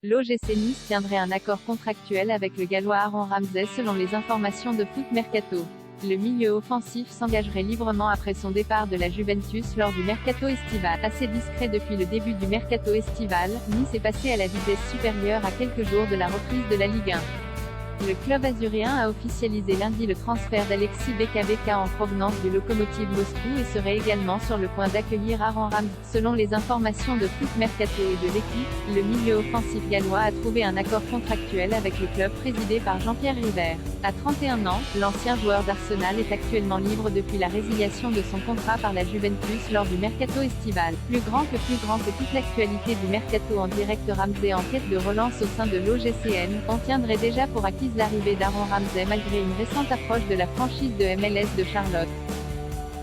L'OGC Nice tiendrait un accord contractuel avec le Gallois Aaron Ramsey selon les informations de Foot Mercato. Le milieu offensif s'engagerait librement après son départ de la Juventus lors du mercato estival. Assez discret depuis le début du mercato estival, Nice est passé à la vitesse supérieure à quelques jours de la reprise de la Ligue 1. Le club azuréen a officialisé lundi le transfert d'Alexis Beka en provenance du Lokomotiv Moscou et serait également sur le point d'accueillir Aaron Ramsey. Selon les informations de Foot Mercato et de l'équipe, le milieu offensif gallois a trouvé un accord contractuel avec le club présidé par Jean-Pierre River. À 31 ans, l'ancien joueur d'Arsenal est actuellement libre depuis la résiliation de son contrat par la Juventus lors du mercato estival. Plus grand que toute l'actualité du mercato en direct. Ramsey en quête de relance au sein de l'OGCN, on tiendrait déjà pour acquise l'arrivée d'Aaron Ramsey malgré une récente approche de la franchise de MLS de Charlotte.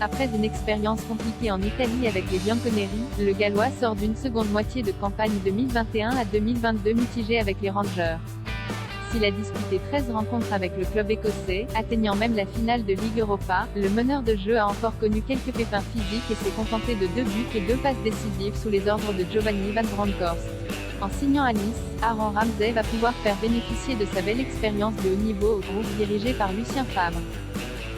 Après une expérience compliquée en Italie avec les Bianconeri, le Gallois sort d'une seconde moitié de campagne 2021 à 2022 mitigée avec les Rangers. S'il a disputé 13 rencontres avec le club écossais, atteignant même la finale de Ligue Europa, le meneur de jeu a encore connu quelques pépins physiques et s'est contenté de 2 buts et 2 passes décisives sous les ordres de Giovanni Van Bronckhorst. En signant à Nice, Aaron Ramsey va pouvoir faire bénéficier de sa belle expérience de haut niveau au groupe dirigé par Lucien Favre.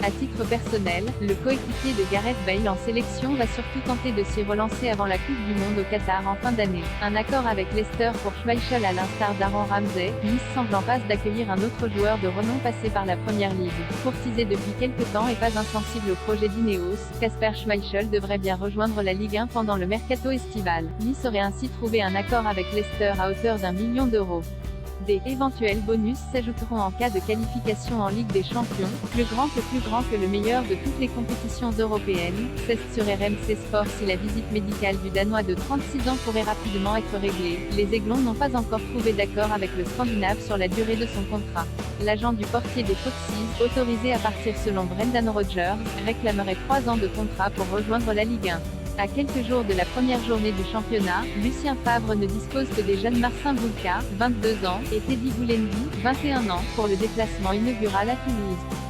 À titre personnel, le coéquipier de Gareth Bale en sélection va surtout tenter de s'y relancer avant la Coupe du Monde au Qatar en fin d'année. Un accord avec Leicester pour Schmeichel à l'instar d'Aaron Ramsey, Nice semble en passe d'accueillir un autre joueur de renom passé par la Première Ligue. Courtisé depuis quelques temps et pas insensible au projet d'Ineos, Kasper Schmeichel devrait bien rejoindre la Ligue 1 pendant le mercato estival. Nice aurait ainsi trouvé un accord avec Leicester à hauteur d'1 million d'euros. Des éventuels bonus s'ajouteront en cas de qualification en Ligue des Champions, plus grand que le meilleur de toutes les compétitions européennes. C'est sur RMC Sport si la visite médicale du Danois de 36 ans pourrait rapidement être réglée. Les Aiglons n'ont pas encore trouvé d'accord avec le Scandinave sur la durée de son contrat. L'agent du portier des Foxes, autorisé à partir selon Brendan Rodgers, réclamerait 3 ans de contrat pour rejoindre la Ligue 1. À quelques jours de la première journée du championnat, Lucien Favre ne dispose que des jeunes Marcin Bulka, 22 ans, et Teddy Boulendi, 21 ans, pour le déplacement inaugural à Toulouse.